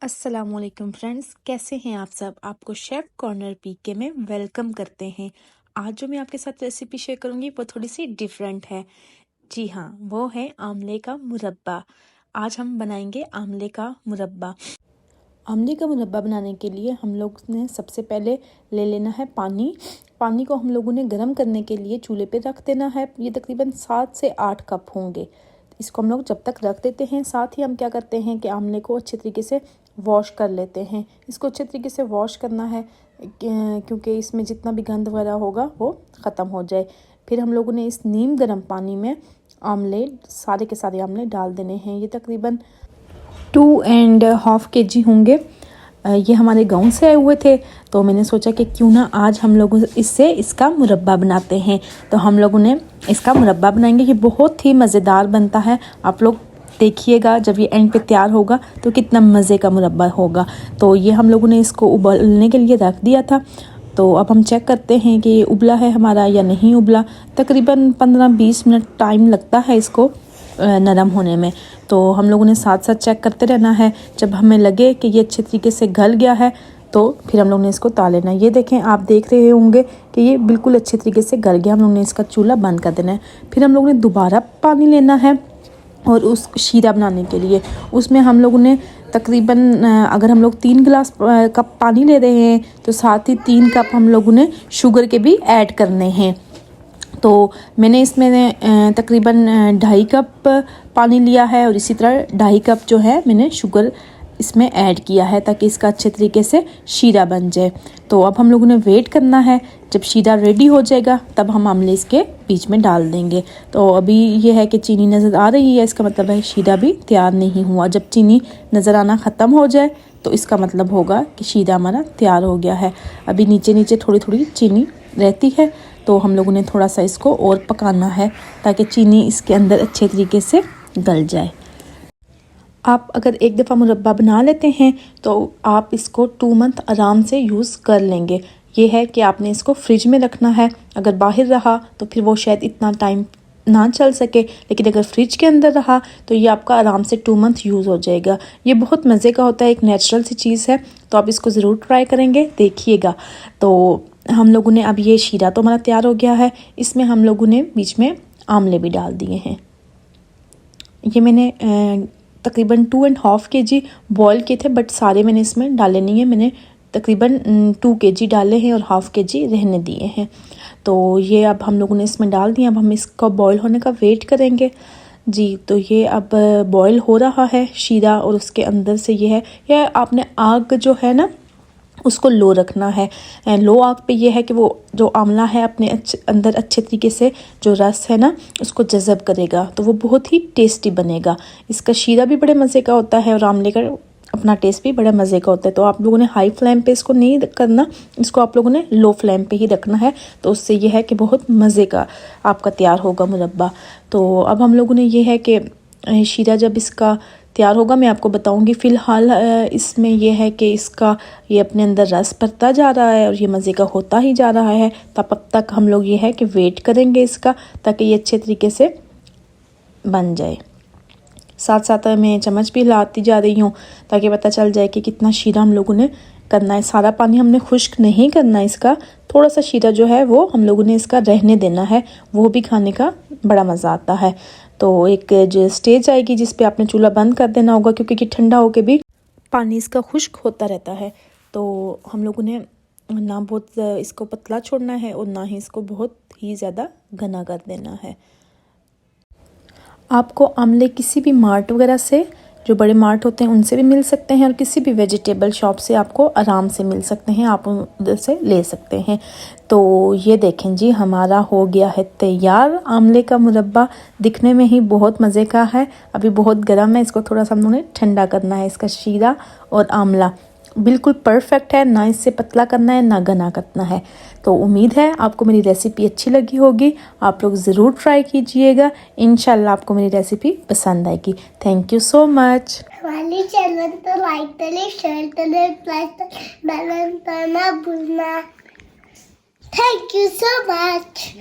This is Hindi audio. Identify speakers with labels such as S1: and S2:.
S1: अस्सलामुअलैकुम फ्रेंड्स, कैसे हैं आप सब। आपको शेफ़ कॉर्नर पीके में वेलकम करते हैं। आज जो मैं आपके साथ रेसिपी शेयर करूंगी वो थोड़ी सी डिफरेंट है। जी हाँ, वो है आमले का मुरब्बा। आज हम बनाएंगे आमले का मुरब्बा। आमले का मुरब्बा बनाने के लिए हम लोग ने सबसे पहले ले लेना है पानी। पानी को हम लोगों ने गर्म करने के लिए चूल्हे पे रख देना है। ये तकरीबन 7 से 8 कप होंगे। इसको हम लोग जब तक रख देते हैं, साथ ही हम क्या करते हैं कि आमले को अच्छे तरीके से वॉश कर लेते हैं। इसको अच्छे तरीके से वॉश करना है क्योंकि इसमें जितना भी गंद वगैरह होगा वो ख़त्म हो जाए। फिर हम लोगों ने इस नीम गर्म पानी में आमले, सारे के सारे आमले डाल देने हैं। ये तकरीबन 2.5 kg होंगे। ये हमारे गांव से आए हुए थे, तो मैंने सोचा कि क्यों ना आज हम लोग इससे इसका मुरब्बा बनाते हैं। तो हम लोगों ने इसका मुरब्बा बनाएंगे। ये बहुत ही मज़ेदार बनता है। आप लोग देखिएगा, जब ये एंड पे तैयार होगा तो कितना मज़े का मुरब्बा होगा। तो ये हम लोगों ने इसको उबलने के लिए रख दिया था। तो अब हम चेक करते हैं कि ये उबला है हमारा या नहीं उबला। तकरीबन 15-20 मिनट टाइम लगता है इसको नरम होने में। तो हम लोगों ने साथ साथ चेक करते रहना है। जब हमें लगे कि ये अच्छे तरीके से गल गया है तो फिर हम लोग ने इसको उतार लेना है। ये देखें, आप देख रहे होंगे कि ये बिल्कुल अच्छे तरीके से गल गया। हम लोग ने इसका चूल्हा बंद कर देना है। फिर हम लोग ने दोबारा पानी लेना है और उस शीरा बनाने के लिए उसमें हम लोगों ने तकरीबन अगर हम लोग 3 गिलास कप पानी ले रहे हैं तो साथ ही 3 कप हम लोगों ने शुगर के भी ऐड करने हैं। तो मैंने इसमें तकरीबन 2.5 कप पानी लिया है और इसी तरह 2.5 कप जो है मैंने शुगर इसमें ऐड किया है ताकि इसका अच्छे तरीके से शीरा बन जाए। तो अब हम लोगों ने वेट करना है। जब शीरा रेडी हो जाएगा तब हम आमले इसके बीच में डाल देंगे। तो अभी ये है कि चीनी नज़र आ रही है, इसका मतलब है शीरा भी तैयार नहीं हुआ। जब चीनी नज़र आना ख़त्म हो जाए तो इसका मतलब होगा कि शीरा हमारा तैयार हो गया है। अभी नीचे नीचे थोड़ी थोड़ी चीनी रहती है, तो हम लोगों ने थोड़ा सा इसको और पकाना है ताकि चीनी इसके अंदर अच्छे तरीके से गल जाए। आप अगर एक दफ़ा मुरब्बा बना लेते हैं तो आप इसको 2 मंथ आराम से यूज़ कर लेंगे। ये है कि आपने इसको फ्रिज में रखना है। अगर बाहर रहा तो फिर वो शायद इतना टाइम ना चल सके, लेकिन अगर फ्रिज के अंदर रहा तो ये आपका आराम से 2 मंथ यूज़ हो जाएगा। ये बहुत मज़े का होता है, एक नेचुरल सी चीज़ है। तो आप इसको ज़रूर ट्राई करेंगे, देखिएगा। तो हम लोगों ने अब ये शीरा तो हमारा तैयार हो गया है। इसमें हम लोगों ने बीच में आमले भी डाल दिए हैं। ये मैंने तकरीबन 2.5 kg बॉयल किए थे, बट सारे मैंने इसमें डाले नहीं है। मैंने तकरीबन 2 kg डाले हैं और 1/2 kg रहने दिए हैं। तो ये अब हम लोगों ने इसमें डाल दिया। अब हम इसका बॉयल होने का वेट करेंगे। जी, तो ये अब बॉयल हो रहा है शीरा और उसके अंदर से ये है, या आपने आग जो है ना उसको लो रखना है। लो आग पे ये है कि वो जो आमला है अपने अंदर अच्छे तरीके से जो रस है ना उसको जज़ब करेगा, तो वो बहुत ही टेस्टी बनेगा। इसका शीरा भी बड़े मज़े का होता है और आमले का अपना टेस्ट भी बड़ा मज़े का होता है। तो आप लोगों ने हाई फ्लेम पे इसको नहीं करना, इसको आप लोगों ने लो फ्लेम पे ही रखना है। तो उससे ये है कि बहुत मज़े का आपका तैयार होगा मुरब्बा। तो अब हम लोगों ने ये है कि शीरा जब इसका तैयार होगा मैं आपको बताऊंगी। फ़िलहाल इसमें यह है कि इसका ये अपने अंदर रस भरता जा रहा है और ये मज़े का होता ही जा रहा है। तब तक हम लोग ये है कि वेट करेंगे इसका, ताकि ये अच्छे तरीके से बन जाए। साथ साथ मैं चम्मच भी हिलाती जा रही हूँ ताकि पता चल जाए कि कितना शीरा हम लोगों ने करना है। सारा पानी हमने खुश्क नहीं करना इसका, थोड़ा सा शीरा जो है वो हम लोगों ने इसका रहने देना है। वो भी खाने का बड़ा मज़ा आता है। तो एक जो स्टेज आएगी जिस पे आपने चूल्हा बंद कर देना होगा, क्योंकि ये ठंडा होके भी पानी इसका खुश्क होता रहता है। तो हम लोगों ने ना बहुत इसको पतला छोड़ना है और ना ही इसको बहुत ही ज़्यादा घना कर देना है। आपको आमले किसी भी मार्ट वगैरह से, जो बड़े मार्ट होते हैं उनसे भी मिल सकते हैं और किसी भी वेजिटेबल शॉप से आपको आराम से मिल सकते हैं, आप उधर से ले सकते हैं। तो ये देखें जी, हमारा हो गया है तैयार आमले का मुरब्बा। दिखने में ही बहुत मज़े का है। अभी बहुत गर्म है, इसको थोड़ा सा हमने ठंडा करना है। इसका शीरा और आमला बिल्कुल परफेक्ट है, ना इससे पतला करना है ना घना करना है। तो उम्मीद है आपको मेरी रेसिपी अच्छी लगी होगी। आप लोग ज़रूर ट्राई कीजिएगा, इंशाल्लाह आपको मेरी रेसिपी पसंद आएगी। Thank you so much.
S2: हमारे चैनल को लाइक करें, शेयर करें, प्लस बेल आइकन दबाना ना भूलना। Thank you so much.